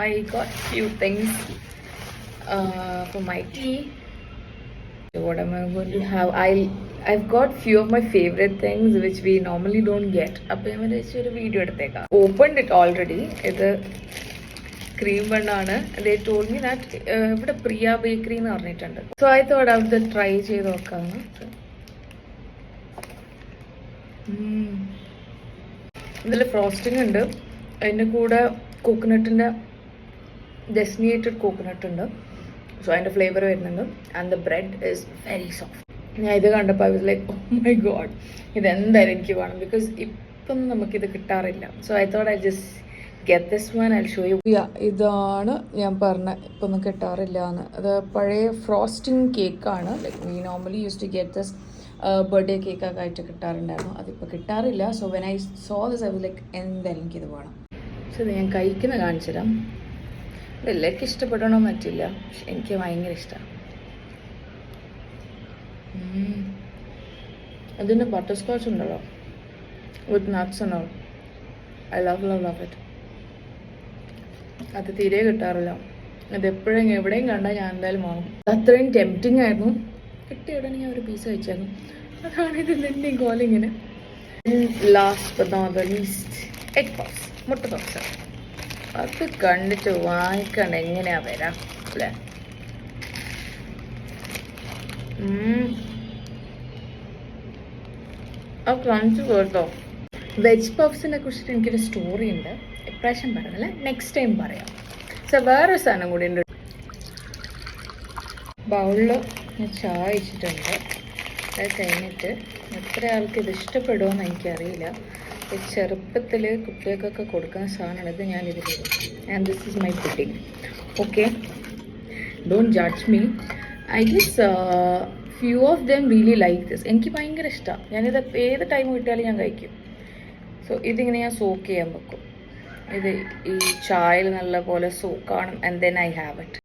I got few things for my tea. What am I going to have? I've got few of my favorite things which we normally don't get. അപ്പോൾ ഞാൻ വിചാരിച്ചു ഒരു video എടുത്തേക്കാം. Opened it already. ഇത് cream ബണ്ണാണ്. They told me that ഇവിടെ പ്രിയ bakery എന്ന് പറഞ്ഞിട്ടുണ്ട്. So I thought I would try ചെയ്ത് നോക്കാമെന്ന്. ഇതിൽ ഫ്രോസ്റ്റിംഗ് ഉണ്ട്. അതിൻ്റെ കൂടെ കോക്കനട്ടിൻ്റെ ഡെസ്റ്റിനേറ്റഡ് കോക്കനട്ട് ഉണ്ട്. സോ അതിൻ്റെ ഫ്ലേവർ വരുന്നുണ്ട്. And the bread is very soft. ഞാൻ ഇത് കണ്ടപ്പോൾ I was like oh my God, ഇതെന്തായാലും എനിക്ക് വേണം. ബിക്കോസ് ഇപ്പം നമുക്കിത് കിട്ടാറില്ല. So I thought I just get this one. I show you. ഇതാണ് ഞാൻ പറഞ്ഞ ഇപ്പം ഒന്നും കിട്ടാറില്ല എന്ന്. അത് പഴയ ഫ്രോസ്റ്റിംഗ് കേക്കാണ്. Like we normally use to get this birthday കേക്കൊക്കെ ആയിട്ട് കിട്ടാറുണ്ടായിരുന്നു. അതിപ്പോൾ കിട്ടാറില്ല. So when I saw this I was like എന്തായാലും എനിക്കിത് വേണം. സോ ഇത് ഞാൻ കഴിക്കുന്ന കാണിച്ചു തരാം. ഇതെല്ലാവർക്കും ഇഷ്ടപ്പെടണമെന്ന് പറ്റില്ല, പക്ഷെ എനിക്ക് ഭയങ്കര ഇഷ്ടമാണ്. അതിൻ്റെ ബട്ടർ സ്കോച്ച് ഉണ്ടല്ലോ വിത്ത് നട്ട്സ് ഉണ്ടോ. I love it. അത് തീരെ കിട്ടാറില്ല. അതെപ്പോഴും എവിടെയും കണ്ടാൽ ഞാൻ എന്തായാലും വാങ്ങും. അത്രയും ടെംപ്റ്റിംഗ് ആയിരുന്നു. കിട്ടിയ ഉടനെ ഞാൻ ഒരു പീസ് കഴിച്ചായിരുന്നു. അതാണ് ഇതിൻ്റെ കോലിങ്ങനെ. Last but not the least egg puffs, മുട്ട പഫ്സ്. അത് കണ്ടിട്ട് വാങ്ങിക്കണ്ട എങ്ങനെയാ വരാം അല്ലേ. ആ ക്രഞ്ച് കേട്ടോ. വെജ് പഫ്സിനെ കുറിച്ചിട്ട് എനിക്കൊരു സ്റ്റോറി ഉണ്ട്. ഇപ്രാവശ്യം പറയുന്നില്ല, നെക്സ്റ്റ് ടൈം പറയാം. സോ വേറൊരു സാധനം കൂടി ഉണ്ട്. ബൗളിൽ ഞാൻ ചായ വെച്ചിട്ടുണ്ട്. അത് കഴിഞ്ഞിട്ട് എത്ര ആൾക്ക് ഇത് ഇഷ്ടപ്പെടുമോയെന്ന് എനിക്കറിയില്ല. ചെറുപ്പത്തിൽ കുട്ടികൾക്കൊക്കെ കൊടുക്കുന്ന സാധനമാണ് ഇത്. ഞാനിത് ചെയ്യും. And this is my pudding. Okay, don't judge me. I guess few of them really like this. എനിക്ക് ഭയങ്കര ഇഷ്ടമാണ്. ഞാനിത് ഏത് ടൈം കിട്ടിയാലും ഞാൻ കഴിക്കും. സോ ഇതിങ്ങനെ ഞാൻ സോക്ക് ചെയ്യാൻ വെക്കും. ഇത് ഈ ചായയിൽ നല്ല പോലെ സോക്കാണ്. And then I have it.